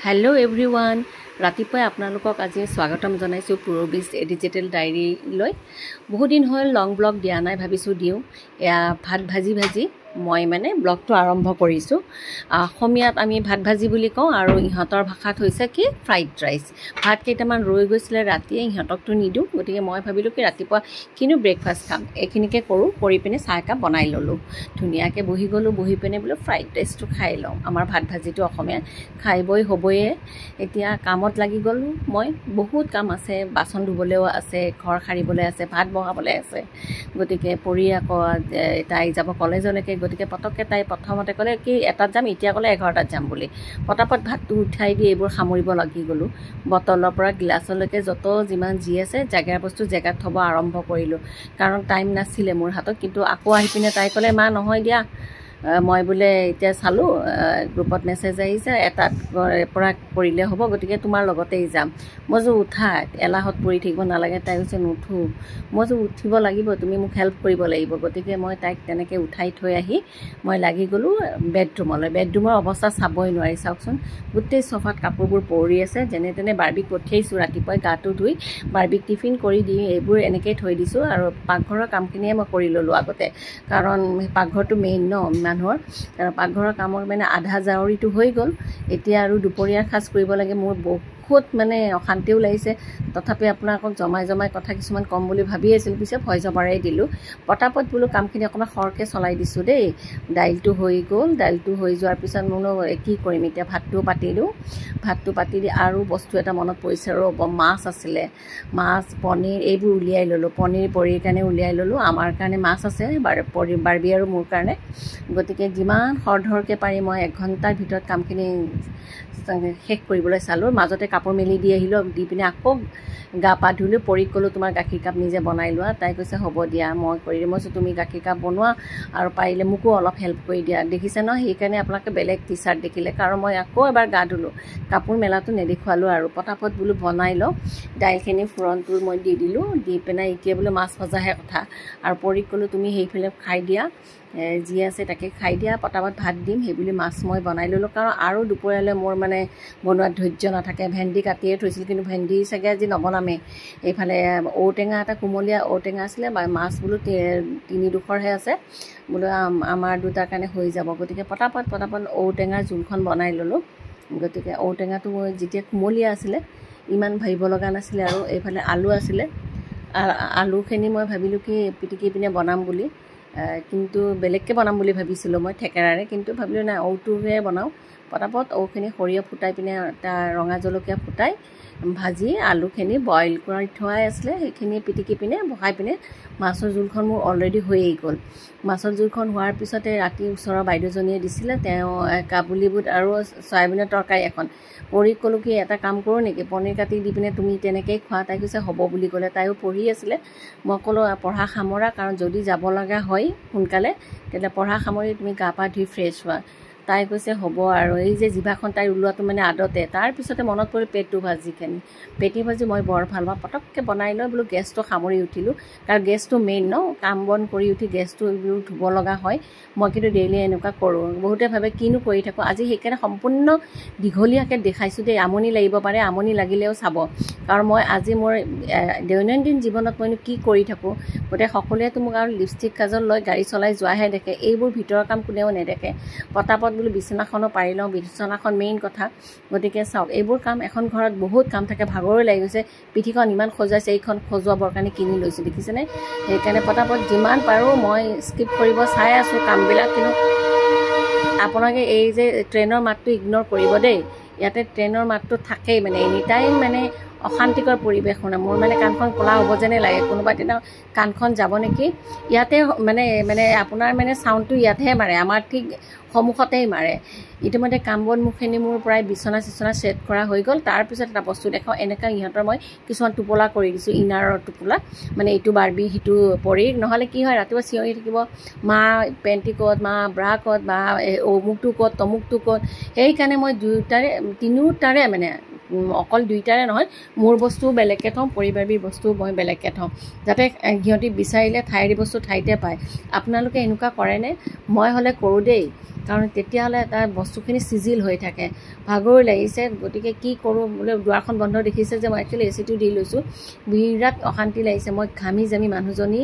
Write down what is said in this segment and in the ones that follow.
Hello' everyone, ৰাতিপুৱাই আপোনালোকক আজি স্বাগতম জনাইছোঁ পুৰবিজ ডিজিটেল ডায়েৰীলৈ। বহুদিন হ'ল লং ব্লগ দিয়া নাই, ভাবিছোঁ দিওঁ। এয়া ভাত ভাজি মই ব্লগটো আৰম্ভ কৰিছোঁ। অসমীয়াত আমি ভাত ভাজি বুলি কওঁ আৰু ইহঁতৰ ভাষাত হৈছে কি ফ্ৰাইড ৰাইচ। ভাত কেইটামান ৰৈ গৈছিলে ৰাতিয়ে, ইহঁতকতো নিদিওঁ, গতিকে মই ভাবিলোঁ কি ৰাতিপুৱা কিনো ব্ৰেকফাষ্ট খাম, এইখিনিকে কৰোঁ। কৰি পিনে চাহ একাপ বনাই ল'লোঁ, ধুনীয়াকৈ বহি গ'লোঁ। বহি পিনে বোলো ফ্ৰাইড ৰাইচটো খাই লওঁ। আমাৰ ভাত ভাজিটো অসমীয়াত খাই বৈ হ'বয়ে। এতিয়া কামত লাগি গ'লোঁ মই। বহুত কাম আছে, বাচন ধুবলৈও আছে, ঘৰ সাৰিবলৈ আছে, ভাত বহাবলৈ আছে। গতিকে পৰি আকৌ তাই যাব কলেজলৈকে। গতিকে পটককৈ তাই প্ৰথমতে ক'লে কি এটাত যাম, এতিয়া ক'লে 11টাত যাম বুলি। পটাপট ভাতটো উঠাই দি এইবোৰ সামৰিব লাগি গ'লোঁ। বটলৰ পৰা গিলাচলৈকে যিমান যি আছে জেগাৰ বস্তু জেগাত থ'ব আৰম্ভ কৰিলোঁ, কাৰণ টাইম নাছিলে মোৰ হাতত। কিন্তু আকৌ আহি পিনে তাই ক'লে মা নহয় দিয়া, মই বোলে এতিয়া চালোঁ গ্ৰুপত মেছেজ আহিছে 1টাত পৰা কৰিলে হ'ব, গতিকে তোমাৰ লগতেই যাম। মই যে উঠা, এলাহত পৰি থাকিব নালাগে। তাই কৈছে নুঠো। মই যে উঠিব লাগিব, তুমি মোক হেল্প কৰিব লাগিব। গতিকে মই তাইক তেনেকৈ উঠাই থৈ আহি মই লাগি গ'লোঁ বেডৰুমলৈ। বেডৰুমৰ অৱস্থা চাবই নোৱাৰি, চাওকচোন। গোটেই চফাত কাপোৰবোৰ পৰি আছে। যেনে তেনে বাৰ্বিক পঠিয়াইছোঁ, ৰাতিপুৱাই গাটো ধুই বাৰ্বিক টিফিন কৰি দি এইবোৰ এনেকৈয়ে থৈ দিছোঁ। আৰু পাকঘৰৰ কামখিনিয়ে মই কৰি ল'লোঁ আগতে, কাৰণ পাকঘৰটো মেইন ন মানুহৰ। পাকঘৰৰ কামৰ আধা জাৱৰিটো হৈ গ'ল। এতিয়া আৰু দুপৰীয়াৰ সাজ কৰিব লাগে। মোৰ বহুত অশান্তিও লাগিছে। তথাপি আপোনালোকক জমাই কথা কিছুমান ক'ম বুলি ভাবি আছিলোঁ, পিছে ভইচ অভাৰেই দিলোঁ। পটাপট বোলো কামখিনি অকণমান খৰকৈ চলাই দিছোঁ দেই। দাইলটো হৈ গ'ল। দাইলটো হৈ যোৱাৰ পিছত বোলো কি কৰিম এতিয়া, ভাতটোও পাতি দিওঁ। ভাতটো পাতি দি আৰু বস্তু এটা মনত পৰিছে, ৰ'ব, মাছ আছিলে। মাছ, পনীৰ এইবোৰ উলিয়াই ল'লোঁ। পনীৰ কাৰণে উলিয়াই ল'লোঁ। আমাৰ কাৰণে মাছ আছে, বাৰ্বি আৰু মোৰ কাৰণে। গতিকে যিমান খৰধৰকৈ পাৰি মই 1 ঘণ্টাৰ ভিতৰত কামখিনি শেষ কৰিবলৈ চালোঁ। মাজতে কাপোৰ মেলি দি আহিলোঁ, দি পিনে আকৌ গা পা ধুলোঁ। পৰি ক'লোঁ তোমাৰ গাখীৰ কাপ নিজে বনাই লোৱা। তাই কৈছে হ'ব দিয়া, মই কৰি দিম। মই কৈছোঁ তুমি গাখীৰ কাপ বনোৱা আৰু পাৰিলে মোকো অলপ হেল্প কৰি দিয়া। দেখিছে ন, সেইকাৰণে আপোনালোকে বেলেগ টি চাৰ্ট দেখিলে, কাৰণ মই আকৌ এবাৰ গা ধুলোঁ। কাপোৰ মেলাটো নেদেখুৱালোঁ আৰু পটাপট বোলো বনাই লওঁ। দাইলখিনি ফোৰণটো মই দি দিলোঁ। দি পিনে এতিয়া বোলো মাছ ভজাহে কথা। আৰু পৰি ক'লোঁ তুমি সেইফালে খাই দিয়া, যি আছে তাকে খাই দিয়া, পটাপট ভাত দিম। সেইবুলি মাছ মই বনাই ল'লোঁ, কাৰণ আৰু দুপৰীয়ালৈ মোৰ বনোৱাত ধৈৰ্য নাথাকে। ভেন্দি কাটিয়ে থৈছিলোঁ, কিন্তু ভেন্দি চাগে আজি নবনামেই। এইফালে ঔটেঙা এটা, কুমলীয়া ঔটেঙা আছিলে, মাছ বোলো 3-2খৰহে আছে, বোলো আমাৰ দুটাৰ কাৰণে হৈ যাব। গতিকে পটাপট ঔটেঙাৰ জোলখন বনাই ল'লোঁ। গতিকে ঔটেঙাটো যেতিয়া কুমলীয়া আছিলে ইমান ভাবিব লগা নাছিলে। আৰু এইফালে আলু আছিলে, আলুখিনি মই ভাবিলোঁ কি পিটিকি পিনে বনাম বুলি, কিন্তু বেলেগকৈ বনাম বুলি ভাবিছিলোঁ মই থেকেৰাৰে, কিন্তু ভাবিলোঁ নাই ঔটোহে বনাওঁ। পটাপট ঔখিনি সৰিয়হ ফুটাই পিনে ৰঙা জলকীয়া ফুটাই ভাজি আলুখিনি বইল কৰি থোৱাই আছিলে, সেইখিনি পিটিকি পিনে বহাই পিনে মাছৰ জোলখন মোৰ অলৰেডি হৈয়ে গ'ল। মাছৰ জোলখন হোৱাৰ পিছতে ৰাতি ওচৰৰ বাইদেউজনীয়ে দিছিলে, তেওঁ কাবুলী বুট আৰু চয়াবিনৰ তৰকাৰী এখন। পৰি ক'লোঁ কি এটা কাম কৰোঁ নেকি, পনীৰ কাটি দি পিনে তুমি তেনেকৈয়ে খোৱা। তাই কৈছে হ'ব বুলি ক'লে। তাইও পঢ়ি আছিলে। মই ক'লোঁ পঢ়া সামৰা, কাৰণ যদি যাব লগা হয় সোনকালে তেতিয়াহ'লে পঢ়া সামৰি তুমি গা পা ধুই ফ্ৰেছ হোৱা। তাই কৈছে হ'ব। আৰু এই যে জিভাখন তাইৰ ওলোৱাটো আদতে। তাৰপিছতে মনত পৰিল পেটু ভাজি মই বৰ ভাল পাওঁ। পটককৈ বনাই লৈ বোলো গেছটো সামৰি উঠিলোঁ, কাৰণ গেছটো মেইন ন। কাম বন কৰি উঠি গেছটো ধুব লগা হয়। মই কিন্তু ডেইলি এনেকুৱা কৰোঁ। বহুতে ভাবে কিনো কৰি থাকোঁ। আজি সেইকাৰণে সম্পূৰ্ণ দীঘলীয়াকৈ দেখাইছোঁ দেই। আমনি লাগিব পাৰে, আমনি লাগিলেও চাব, কাৰণ মই আজি মোৰ দৈনন্দিন জীৱনত মইনো কি কৰি থাকোঁ। গতিকে সকলোৱেতো মোক আৰু লিপষ্টিক কাজল লৈ গাড়ী চলাই যোৱাহে দেখে, এইবোৰ ভিতৰৰ কাম কোনেও নেদেখে। পটাপট বোলো বিচনাখনো পাৰি লওঁ, বিচনাখন মেইন কথা। গতিকে চাওক, এইবোৰ কাম এখন ঘৰত বহুত কাম থাকে, ভাগৰো লাগি গৈছে। পিঠিখন ইমান খজুৱাইছে, এইখন খজুৱাবৰ কাৰণে কিনি লৈছোঁ, দেখিছেনে। সেইকাৰণে পটাপট যিমান পাৰোঁ মই স্কিপ কৰিব চাই আছোঁ কামবিলাক। কিন্তু আপোনালোকে এই যে ট্ৰেইনৰ মাতটো ইগন'ৰ কৰিব দেই। ইয়াতে ট্ৰেইনৰ মাতটো থাকেই, এনি টাইম অশান্তিকৰ পৰিৱেশ শুনা। মোৰ কাণখন ক'লা হ'ব যেনে লাগে। কোনোবা দিনা কাণখন যাব নেকি। ইয়াতে আপোনাৰ চাউণ্ডটো ইয়াতহে মাৰে, আমাৰ ঠিক সন্মুখতেই মাৰে। ইতিমধ্যে কাম বনখিনি মোৰ প্ৰায় বিচনা ছেট কৰা হৈ গ'ল। তাৰপিছত এটা বস্তু দেখাওঁ, এনেকুৱা ইহঁতৰ মই কিছুমান টোপোলা কৰি দিছোঁ, ইনাৰৰ টোপোলা, ইটো বাৰ্বি সিটো পৰি। নহ'লে কি হয়, ৰাতিপুৱা চিঞৰি থাকিব মা পেণ্টি ক'ত, মা ব্ৰা ক'ত, বা অমুকটো ক'ত, তমুকটো ক'ত। সেইকাৰণে মই তিনিওটাৰে অকল দুইটাৰে নহয়, মোৰ বস্তুও বেলেগকৈ থওঁ, পৰিবাৰবীৰ বস্তুও মই বেলেগকৈ থওঁ, যাতে সিহঁতি বিচাৰিলে ঠাইৰ বস্তু ঠাইতে পায়। আপোনালোকে এনেকুৱা কৰেনে? মই হ'লে কৰোঁ দেই, কাৰণ তেতিয়াহ'লে তাৰ বস্তুখিনি চিজিল হৈ থাকে। ভাগৰ লাগিছে, গতিকে কি কৰোঁ বোলে, দুৱাৰখন বন্ধ দেখিছে যে মই একচুৱেলি এচিটো দি লৈছোঁ, বিৰাট অশান্তি লাগিছে। মই ঘামি জামি মানুহজনী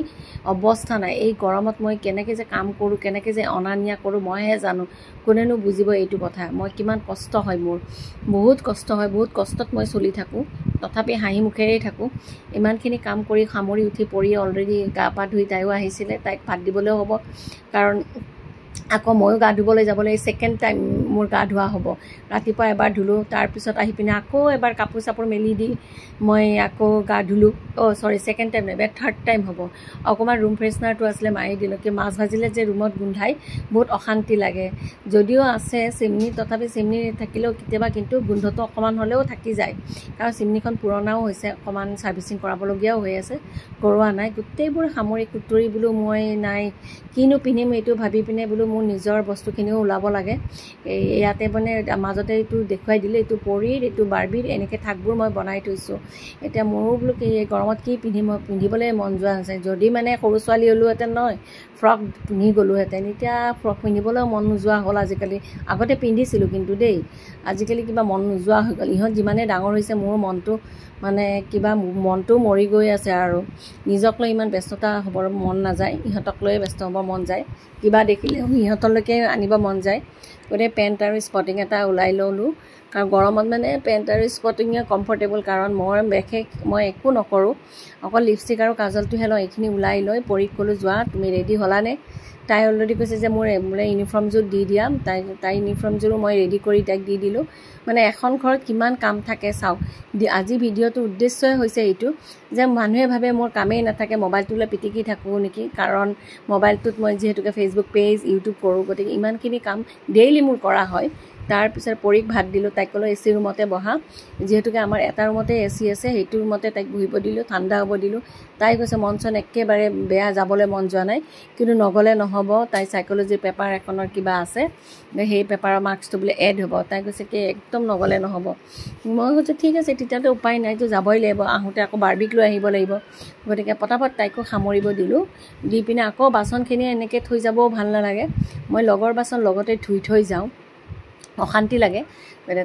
অৱস্থা নাই। এই গৰমত মই কেনেকৈ যে কাম কৰোঁ, কেনেকৈ যে অনা নিয়া কৰোঁ মইহে জানো, কোনেনো বুজিব এইটো কথা। মই কিমান কষ্ট হয়, মোৰ বহুত কষ্ট হয়, বহুত কষ্টত মই চলি থাকোঁ, তথাপি হাঁহি মুখেৰেই থাকোঁ। ইমানখিনি কাম কৰি সামৰি উঠি পৰি অলৰেডি গা পা ধুই তাইও আহিছিলে, তাইক ভাত দিবলৈও হ'ব, কাৰণ আকৌ ময়ো গা ধুবলৈ যাবলৈ ছেকেণ্ড টাইম মোৰ গা ধোৱা হ'ব। ৰাতিপুৱা এবাৰ ধুলোঁ, তাৰপিছত আহি পিনে আকৌ এবাৰ কাপোৰ চাপোৰ মেলি দি মই আকৌ গা ধুলোঁ। ছেকেণ্ড টাইম নহয়, থাৰ্ড টাইম হ'ব। অকণমান ৰুম ফ্ৰেছনাৰটো আছিলে মাৰি দিলোঁ, কি মাছ ভাজিলে যে ৰুমত গোন্ধাই বহুত অশান্তি লাগে। যদিও আছে চিমনি, তথাপি চিমনি থাকিলেও কেতিয়াবা কিন্তু গোন্ধটো অকণমান হ'লেও থাকি যায়, কাৰণ চিমনিখন পুৰণাও হৈছে, অকণমান ছাৰ্ভিচিং কৰাবলগীয়াও হৈ আছে, কৰোৱা নাই। গোটেইবোৰ সামৰি কুটৰি বোলো মই নাই কিনো পিন্ধিম এইটো ভাবি পিনে বোলো মোৰ নিজৰ বস্তুখিনিও ওলাব লাগে। ইয়াতে মানে মাজতে এইটো দেখুৱাই দিলে, এইটো পৰীৰ, এইটো বাৰ্বিৰ, এনেকৈ থাকবোৰ মই বনাই থৈছোঁ। এতিয়া মোৰো বোলো কি এই গৰমত কি পিন্ধিম, পিন্ধিবলৈ মন যোৱা হৈছে। যদি মানে সৰু ছোৱালী হ'লোহেঁতেন নহয়, ফ্ৰক পিন্ধি গ'লোহেঁতেন। এতিয়া ফ্ৰক পিন্ধিবলৈও মন নোযোৱা হ'ল আজিকালি। আগতে পিন্ধিছিলোঁ কিন্তু দেই, আজিকালি কিবা মন নোযোৱা হৈ গ'ল। ইহঁত যিমানে ডাঙৰ হৈছে মোৰ মনটো মানে কিবা মনটো মৰি গৈ আছে, আৰু নিজক লৈ ইমান ব্যস্ততা হ'বৰ মন নাযায়, ইহঁতক লৈয়ে ব্যস্ত হ'ব মন যায়। কিবা দেখিলেও সিহঁতলৈকে আনিব মন যায়। গতিকে পেণ্ট আৰু স্পৰ্টিং এটা ওলাই ল'লোঁ, কাৰণ গৰমত মানে পেণ্ট আৰু স্পৰ্টিঙে কমফৰ্টেবল, কাৰণ মই একো নকৰোঁ, অকল লিপষ্টিক আৰু কাজলটোহে লওঁ। এইখিনি ওলাই লৈ পৰীক ক'লোঁ, যোৱা তুমি ৰেডি হ'লানে? তাই অলৰেডি কৈছে যে মোৰ বোলে ইউনিফৰ্মযোৰ দি দিয়া। তাই ইউনিফৰ্মযোৰো মই ৰেডি কৰি তাইক দি দিলোঁ। মানে এখন ঘৰত কিমান কাম থাকে চাওক। আজি ভিডিঅ'টোৰ উদ্দেশ্যই হৈছে এইটো যে মানুহে ভাবে মোৰ কামেই নাথাকে, মোবাইলটোলৈ পিটিকি থাকোঁ নেকি, কাৰণ মোবাইলটোত মই যিহেতুকে ফেচবুক পেজ, ইউটিউব কৰোঁ, গতিকে ইমানখিনি কাম ডেইলি মোৰ কৰা হয়। তাৰপিছত পৰীক ভাত দিলোঁ, তাইক ক'লোঁ এ চি ৰুমতে বহা, যিহেতুকে আমাৰ এটা ৰুমতে এ চি আছে, সেইটো ৰুমতে তাইক বহিব দিলোঁ, ঠাণ্ডা হ'ব দিলোঁ। তাই কৈছে মন চন একেবাৰে বেয়া, যাবলৈ মন যোৱা নাই, কিন্তু নগ'লে নহ'ব। তাই চাইক'লজিৰ পেপাৰ এখনৰ কিবা আছে, সেই পেপাৰৰ মাৰ্কছটো বোলে এড হ'ব। তাই কৈছে কি একদম নগ'লে নহ'ব। মই কৈছোঁ ঠিক আছে, তেতিয়াতো উপায় নাইতো, যাবই লাগিব, আহোঁতে আকৌ বাৰ্বিক লৈ আহিব লাগিব। গতিকে পটাপট তাইকো সামৰিব দিলোঁ, দি পিনে আকৌ বাচনখিনি এনেকৈ থৈ যাবও ভাল নালাগে, মই লগৰ বাচন লগতে ধুই থৈ যাওঁ, অশান্তি লাগে।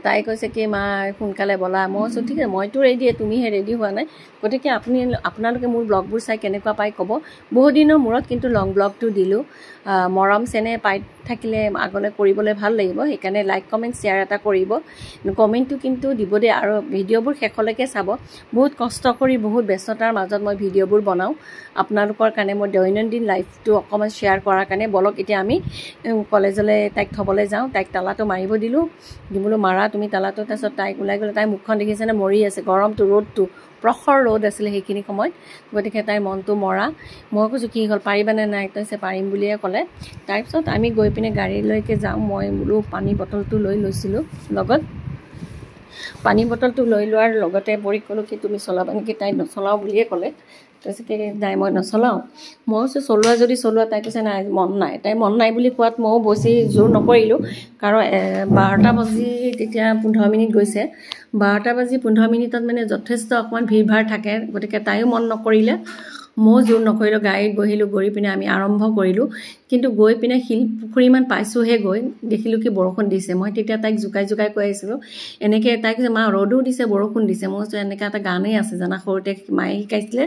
তাই কৈছে কি মা সোনকালে ব'লা। মই কৈছোঁ ঠিক আছে, মইতো ৰেডিয়ে, তুমিহে ৰেডি হোৱা নাই। গতিকে আপোনালোকে মোৰ ব্লগবোৰ চাই কেনেকুৱা পাই ক'ব। বহুত দিনৰ মূৰত কিন্তু লং ব্লগটো দিলোঁ, মৰম চেনেহ পাই থাকিলে আগলৈ কৰিবলৈ ভাল লাগিব, সেইকাৰণে লাইক কমেণ্ট শ্বেয়াৰ এটা কৰিব, কমেণ্টটো কিন্তু দিব দেই, আৰু ভিডিঅ'বোৰ শেষলৈকে চাব। বহুত কষ্ট কৰি বহুত ব্যস্ততাৰ মাজত মই ভিডিঅ'বোৰ বনাওঁ আপোনালোকৰ কাৰণে, মই দৈনন্দিন লাইফটো অকণমান শ্বেয়াৰ কৰাৰ কাৰণে। বলক এতিয়া আমি কলেজলৈ তাইক থ'বলৈ যাওঁ। তাইক তালাটো মাৰিব দিলোঁ, বোলো মাৰা তুমি তালাটো। তাৰপিছত তাইক ওলাই গ'লে, তাইৰ মুখখন দেখিছেনে মৰি আছে, গৰমটো, ৰ'দটো প্ৰখৰ ৰ'দ আছিলে সেইখিনি সময়ত, গতিকে তাইৰ মনটো মৰা। মই কৈছোঁ কি হ'ল পাৰিবানে নাই, কৈছে পাৰিম বুলিয়ে ক'লে। তাৰপিছত আমি গৈ পিনে গাড়ীলৈকে যাওঁ। মই বোলো পানী বটলটো লৈ লৈছিলোঁ লগত, পানী বটলটো লৈ লোৱাৰ লগতে পৰীক ক'লোঁ কি তুমি চলাবা নেকি, তাই নচলাওঁ বুলিয়ে ক'লে। কৈছে কি নাই মই নচলাওঁ। মই কৈছোঁ চলোৱা যদি চলোৱা। তাই কৈছে নাই মন নাই। তাই মন নাই বুলি কোৱাত ময়ো বেছি জোৰ নকৰিলোঁ, কাৰণ 12টা বাজি তেতিয়া 15 মিনিট গৈছে। 12টা বাজি 15 মিনিটত মানে যথেষ্ট অকণমান ভিৰ ভাৰ থাকে, গতিকে তাইও মন নকৰিলে, ময়ো জোৰ নকৰিলোঁ। গাড়ীত বহিলোঁ, গৈ পিনে আমি আৰম্ভ কৰিলোঁ। কিন্তু গৈ পিনে শিলপুখুৰীমান পাইছোঁহে, গৈ দেখিলোঁ কি বৰষুণ দিছে। মই তেতিয়া তাইক জোকাই জোকাই কৈ আহিছিলোঁ এনেকৈ। তাই কৈছে মা ৰ'দো দিছে বৰষুণ দিছে। মই কৈছোঁ এনেকৈ এটা গানেই আছে জানা, সৰুতে মায়ে শিকাইছিলে,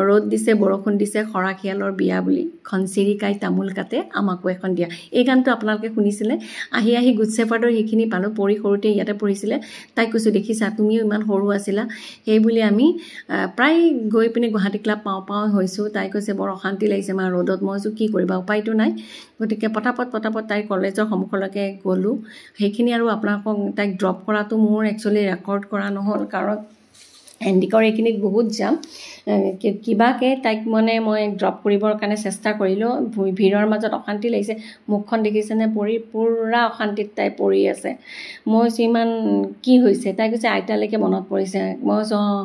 ৰ'দ দিছে বৰষুণ দিছে, খৰাশিয়ালৰ বিয়া বুলি, খনচিৰিকাই তামোল কাটে আমাকো এখন দিয়া। এই গানটো আপোনালোকে শুনিছিলে। আহি আহি গুড শ্বেপাৰ্ডৰ সেইখিনি পালোঁ, পঢ়ি সৰুতে ইয়াতে পঢ়িছিলে। তাইক কৈছোঁ দেখিছা তুমিও ইমান সৰু আছিলা, সেইবুলি আমি প্ৰায় গৈ পিনে গুৱাহাটী ক্লাব পাওঁ হৈছোঁ। তাই কৈছে বৰ অশান্তি লাগিছে মা ৰ'দত। মই কৈছোঁ কি কৰিবা, উপায়তো নাই। গতিকে পটাপট তাইৰ কলেজৰ সন্মুখলৈকে গ'লোঁ। সেইখিনি আৰু আপোনালোকক তাইক ড্ৰপ কৰাটো মোৰ একচুৱেলি ৰেকৰ্ড কৰা নহ'ল, কাৰণ হেণ্ডিকৰ এইখিনিত বহুত যাম কিবাকে তাইক মানে মই ড্ৰপ কৰিবৰ কাৰণে চেষ্টা কৰিলোঁ ভিৰৰ মাজত অশান্তি লাগিছে মুখখন দেখিছেনে পূৰা অশান্তিত তাই পৰি আছে মই ইমান কি হৈছে তাই কৈছে আইতালৈকে মনত পৰিছে মই কৈছোঁ অঁ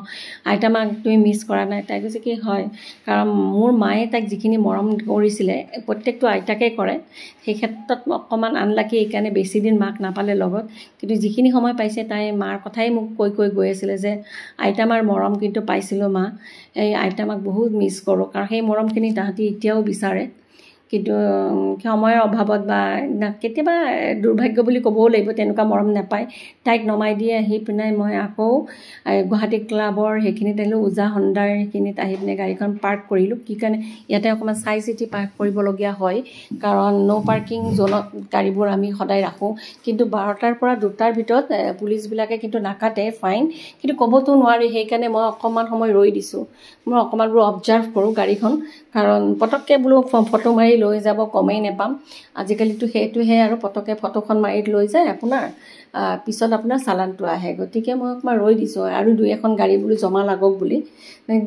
আইতা মাক তুমি মিছ কৰা নাই তাই কৈছে কি হয় কাৰণ মোৰ মায়ে তাইক যিখিনি মৰম কৰিছিলে প্ৰত্যেকটো আইতাকে কৰে সেই ক্ষেত্ৰত অকণমান আনলাকি এইকাৰণে বেছি দিন মাক নাপালে লগত কিন্তু যিখিনি সময় পাইছে তাই মাৰ কথাই মোক কৈ গৈ আছিলে যে আইতা মাৰ মৰম কিন্তু পাইছিলোঁ মা এই আইতা মাক বহুত মিছ কৰোঁ কাৰণ সেই মৰমখিনি তাহাঁতি এতিয়াও বিচাৰে কিন্তু সময়ৰ অভাৱত বা কেতিয়াবা দুৰ্ভাগ্য বুলি ক'বও লাগিব তেনেকুৱা মৰম নাপায় তাইক নমাই দি আহি পিনে মই আকৌ গুৱাহাটী ক্লাবৰ সেইখিনিত আহিলোঁ ওজা হণ্ডাৰ সেইখিনিত আহি পিনে গাড়ীখন পাৰ্ক কৰিলোঁ কি কাৰণে ইয়াতে অকণমান চাই চিতি পাৰ্ক কৰিবলগীয়া হয় কাৰণ ন' পাৰ্কিং জ'নত গাড়ীবোৰ আমি সদায় ৰাখোঁ কিন্তু 12টাৰ পৰা 2টাৰ ভিতৰত পুলিচবিলাকে কিন্তু নাকাটে ফাইন কিন্তু ক'বতো নোৱাৰি সেইকাৰণে মই অকণমান সময় ৰৈ দিছোঁ মই অকণমান বোলো অবজাৰ্ভ কৰোঁ গাড়ীখন কাৰণ পটককৈ বোলো ফটো মাৰি লৈ যাব গমেই নাপাম আজিকালিতো সেইটোহে আৰু পটককৈ ফটোখন মাৰি লৈ যায় আপোনাৰ পিছত আপোনাৰ চালানটো আহে গতিকে মই অকণমান ৰৈ দিছোঁ আৰু 2-এখন গাড়ী বোলো জমা লাগক বুলি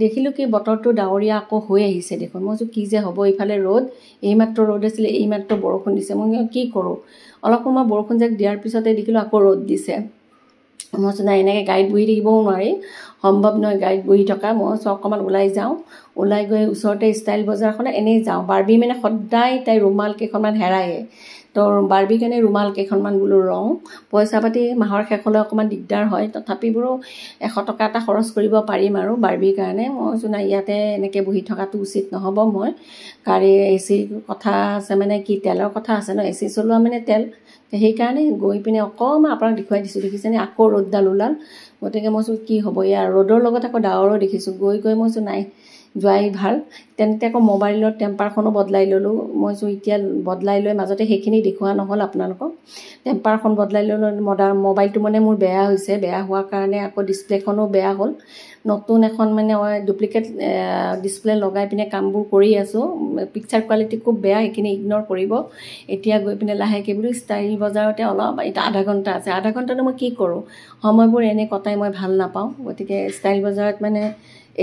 দেখিলোঁ কি বতৰটো ডাৱৰীয়া আকৌ হৈ আহিছে দেখোন মই কি যে হ'ব এইফালে ৰ'দ এইমাত্ৰ ৰ'দ আছিলে এইমাত্ৰ বৰষুণ দিছে মই কি কৰোঁ অলপ সময় বৰষুণ যাক দিয়াৰ পিছতে দেখিলোঁ আকৌ ৰ'দ দিছে মই নাই এনেকৈ গাড়ীত বহি থাকিবও নোৱাৰি সম্ভৱ নহয় গাড়ীত বহি থকা মই অকণমান ওলাই যাওঁ ওলাই গৈ ওচৰতে ষ্টাইল বজাৰখনত এনেই যাওঁ বাৰ্বি মানে সদায় তাই ৰুমাল কেইখনমান হেৰায়ে তো বাৰ্বিৰ কাৰণে ৰুমাল কেইখনমান বোলো ৰওঁ পইচা পাতি মাহৰ শেষলৈ অকণমান দিগদাৰ হয় তথাপি বোলো 100 টকা এটা খৰচ কৰিব পাৰিম আৰু বাৰ্বিৰ কাৰণে মই নাই ইয়াতে এনেকৈ বহি থকাটো উচিত নহ'ব মই গাড়ীৰ এচিৰ কথা আছে মানে কি তেলৰ কথা আছে ন এচি চলোৱা মানে তেল সেইকাৰণে গৈ পিনে অকণমান আপোনাক দেখুৱাই দিছোঁ দেখিছেনে আকৌ ৰ'দডাল ওলাল গতিকে মই কি হ'ব ইয়াৰ ৰ'দৰ লগত আকৌ ডাৱৰো দেখিছোঁ গৈ মই নাই যোৱাই ভাল তেনেতে আকৌ মোবাইলৰ টেম্পাৰখনো বদলাই ল'লোঁ মই এতিয়া বদলাই লৈ মাজতে সেইখিনি দেখুওৱা নহ'ল আপোনালোকক টেম্পাৰখন বদলাই ল'লোঁ মোবাইলটো মানে মোৰ বেয়া হৈছে বেয়া হোৱাৰ কাৰণে আকৌ ডিছপ্লেখনো বেয়া হ'ল নতুন এখন মানে ডুপ্লিকেট ডিছপ্লে লগাই পিনে কামবোৰ কৰি আছোঁ পিকচাৰ কোৱালিটি খুব বেয়া সেইখিনি ইগন'ৰ কৰিব এতিয়া গৈ পিনে লাহেকৈ বোলো ষ্টাইল বজাৰতে অলপ এতিয়া আধা ঘণ্টা আছে আধা ঘণ্টানো মই কি কৰোঁ সময়বোৰ এনে কটাই মই ভাল নাপাওঁ গতিকে ষ্টাইল বজাৰত মানে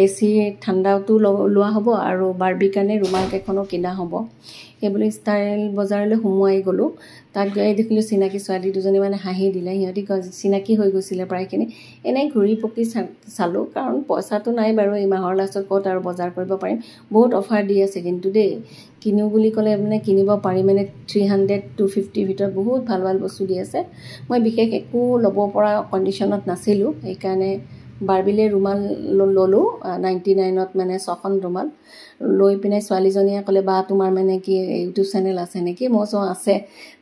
এচি ঠাণ্ডাটো লোৱা হ'ব আৰু বাৰ্বিৰ কাৰণে ৰুমাল কেইখনো কিনা হ'ব সেইবুলি ষ্টাইল বজাৰলৈ সোমোৱাই গ'লোঁ তাত গৈ দেখিলোঁ চিনাকি ছোৱালী দুজনী মানে হাঁহি দিলে সিহঁতি চিনাকি হৈ গৈছিলে প্ৰায়খিনি এনেই ঘূৰি পকি চালোঁ কাৰণ পইচাটো নাই বাৰু এই মাহৰ লাষ্টত ক'ত আৰু বজাৰ কৰিব পাৰিম বহুত অফাৰ দি আছে কিন্তু দেই কিনো বুলি ক'লে মানে কিনিব পাৰি মানে 300-250 ভিতৰত বহুত ভাল ভাল বস্তু দি আছে মই বিশেষ একো ল'ব পৰা কণ্ডিশ্যনত নাছিলোঁ সেইকাৰণে বাৰ্বিলে ৰুমাল ল'লোঁ 99ত মানে 6খন ৰুমাল লৈ পিনে ছোৱালীজনীয়ে ক'লে বা তোমাৰ মানে কি ইউটিউব চেনেল আছে নেকি মই আছে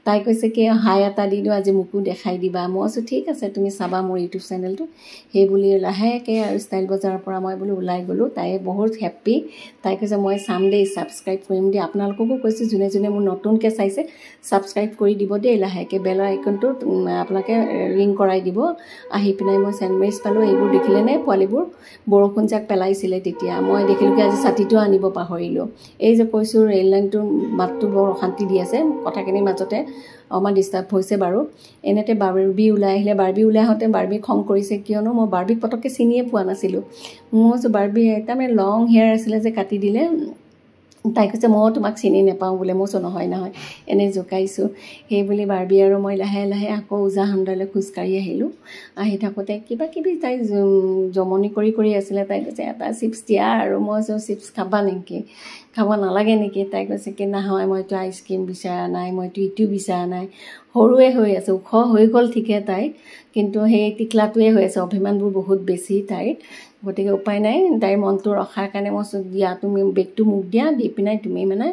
তাই কৈছে কি হাই এটা দি দিওঁ আজি মোকো দেখাই দিবা মই ঠিক আছে তুমি চাবা মোৰ ইউটিউব চেনেলটো সেই বুলি লাহেকৈ আৰু ষ্টাইল বজাৰৰ পৰা মই বোলো ওলাই গ'লোঁ তাই বহুত হেপ্পী তাই কৈছে মই চাম দেই ছাবস্ক্ৰাইব কৰিম দেই আপোনালোককো কৈছোঁ যোনে যোনে মোৰ নতুনকৈ চাইছে ছাবস্ক্ৰাইব কৰি দিব দেই লাহেকৈ বেলৰ আইকনটো আপোনালোকে ৰিং কৰাই দিব আহি পিনে মই চেণ্ডউইচ পালোঁ এইবোৰ দেখিলেনে পোৱালিবোৰ বৰষুণ যাক পেলাইছিলে তেতিয়া মই দেখিলোঁ কি আজি ছাতিটো আনিব পাহৰিলোঁ এই যে কৈছোঁ ৰেল লাইনটোৰ মাতটো বৰ অশান্তি দি আছে কথাখিনিৰ মাজতে অকণমান ডিষ্টাৰ্ব হৈছে বাৰু এনেতে বাৰ্বি ওলাই আহিলে বাৰ্বি ওলাই আহোঁতে বাৰ্বি খং কৰিছে কিয়নো মই বাৰ্বিক পটককৈ চিনিয়ে পোৱা নাছিলোঁ মই বাৰ্বি তাৰমানে লং হেয়াৰ আছিলে যে কাটি দিলে তাই কৈছে মই তোমাক চিনি নাপাওঁ বোলে মই নহয় এনেই জোকাইছোঁ সেই বুলি বাৰ্বি আৰু মই লাহে লাহে আকৌ ওজা হণ্ডালৈ খোজকাঢ়ি আহিলোঁ আহি থাকোঁতে কিবা কিবি তাই জমনি কৰি আছিলে তাই কৈছে এটা চিপছ দিয়া আৰু মই চিপছ খাবা নেকি খাব নালাগে নেকি তাই কৈছে কি নহয় মইতো আইচক্ৰীম বিচৰা নাই মইতো ইটো বিচৰা নাই সৰুৱে হৈ আছে ওখ হৈ গ'ল ঠিকে তাই কিন্তু সেই টিকলাটোৱে হৈ আছে অভিমানবোৰ বহুত বেছি তাইৰ গতিকে উপায় নাই তাইৰ মনটো ৰখাৰ কাৰণে মই দিয়া তুমি বেগটো মোক দিয়া দি পিনাই তুমি মানে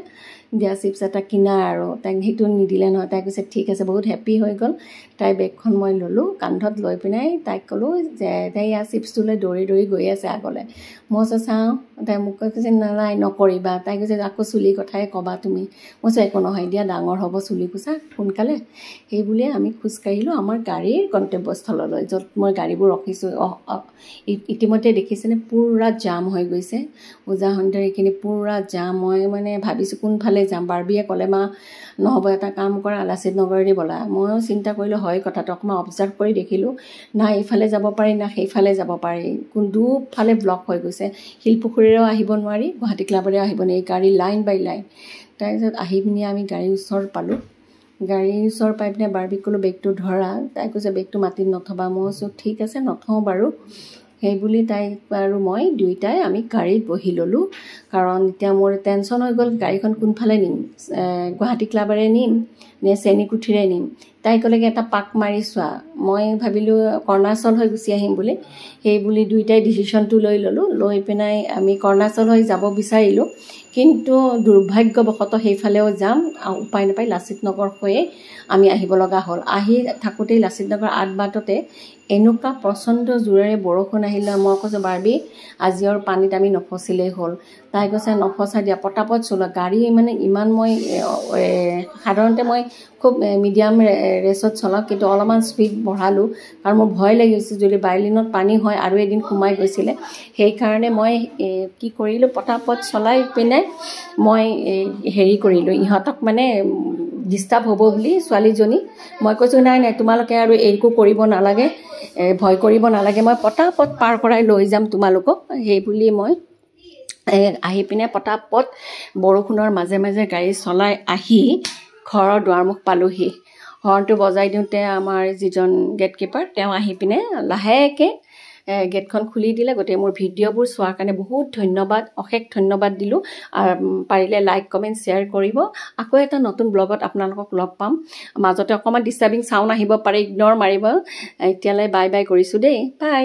দিয়া চিপছ এটা কিনা আৰু তাইক সেইটো নিদিলে নহয় তাই কৈছে ঠিক আছে বহুত হেপ্পী হৈ গ'ল তাইৰ বেগখন মই ল'লোঁ কান্ধত লৈ পিনাই তাইক ক'লোঁ যে তাই ইয়াৰ চিপছটো লৈ দৌৰি গৈ আছে আগলৈ মই চাওঁ তাই মোক কৈছে নাই নকৰিবা তাই কৈছে আকৌ চুলি কথাই ক'বা তুমি মই একো নহয় দিয়া ডাঙৰ হ'ব চুলি কোচা সোনকালে সেই বুলিয়ে আমি খোজকাঢ়িলোঁ আমাৰ গাড়ীৰ গন্তব্যস্থললৈ য'ত মই গাড়ীবোৰ ৰখিছোঁ ইতিমধ্যে দেখিছেনে পূৰা জাম হৈ গৈছে ওজা হণ্ডাৰ এইখিনি পূৰা জাম মই মানে ভাবিছোঁ কোনফালে যাম বাৰ্বিয়ে ক'লে মা নহ'ব এটা কাম কৰা লাচিত নগৰেদি ব'লা ময়ো চিন্তা কৰিলোঁ হয় হয় কথাটো অকণমান অবজাৰ্ভ কৰি দেখিলোঁ না এইফালে যাব পাৰি না সেইফালে যাব পাৰি দুফালে ব্লক হৈ গৈছে শিলপুখুৰীৰেও আহিব নোৱাৰি গুৱাহাটী ক্লাবৰেও আহিব নোৱাৰি গাড়ী লাইন বাই লাইন তাৰপিছত আহি পিনি আমি গাড়ীৰ ওচৰ পালোঁ গাড়ীৰ ওচৰ পাই পিনে বাৰ্বিক ক'লোঁ বেগটো ধৰা তাই কৈছে বেগটো মাটিত নথবা মই কৈছোঁ ঠিক আছে নথওঁ বাৰু সেই বুলি তাইক আৰু মই দুয়োটাই আমি গাড়ীত বহি ল'লোঁ কাৰণ এতিয়া মোৰ টেনশ্যন হৈ গ'ল গাড়ীখন কোনফালে নিম গুৱাহাটী ক্লাবৰে নিম নে চেনীকুঠিৰে নিম তাই ক'লেগৈ এটা পাক মাৰি চোৱা মই ভাবিলোঁ কৰ্ণাচল হৈ গুচি আহিম বুলি সেই বুলি দুয়োটাই ডিচিশ্যনটো লৈ ল'লোঁ লৈ পিনাই আমি কৰ্ণাচল হৈ যাব বিচাৰিলোঁ কিন্তু দুৰ্ভাগ্যবশতঃ সেইফালেও যাম উপায় নাপাই লাচিত নগৰ হৈয়ে আমি আহিব লগা হ'ল আহি থাকোঁতেই লাচিত নগৰ আঠ বাটতে এনেকুৱা প্ৰচণ্ড জোৰেৰে বৰষুণ আহিলে মই কৈছোঁ বাৰ্বি আজি আৰু পানীত আমি নফচিলেই হ'ল তাই কৈছে নফচা দিয়া পটাপট চলোৱা গাড়ী মানে ইমান মই সাধাৰণতে মই খুব মিডিয়াম ৰেচত চলাওঁ কিন্তু অলপমান স্পীড বঢ়ালোঁ কাৰণ মোৰ ভয় লাগিছে যদি বাইলিনত পানী হয় আৰু এদিন সোমাই গৈছিলে সেইকাৰণে মই কি কৰিলোঁ পটাপট চলাই পিনে মই হেৰি কৰিলোঁ ইহঁতক মানে ডিষ্টাৰ্ব হ'ব বুলি ছোৱালীজনী মই কৈছোঁ নাই নাই তোমালোকে আৰু একো কৰিব নালাগে ভয় কৰিব নালাগে মই পটাপট পাৰ কৰাই লৈ যাম তোমালোকক সেই বুলি মই আহি পিনে পটাপট বৰষুণৰ মাজে মাজে গাড়ী চলাই আহি ঘৰৰ দুৱাৰমুখ পালোঁহি হৰ্ণটো বজাই দিওঁতে আমাৰ যিজন গেটকিপাৰ তেওঁ আহি পিনে লাহেকৈ গেটখন খুলি দিলে গোটেই মোৰ ভিডিঅ'বোৰ চোৱাৰ কাৰণে বহুত ধন্যবাদ অশেষ ধন্যবাদ দিলোঁ আৰু পাৰিলে লাইক কমেণ্ট শ্বেয়াৰ কৰিব আকৌ এটা নতুন ব্লগত আপোনালোকক লগ পাম মাজতে অকণমান ডিষ্টাৰ্বিং চাউণ্ড আহিব পাৰে ইগন'ৰ মাৰিব এতিয়ালৈ বাই বাই কৰিছোঁ দেই বাই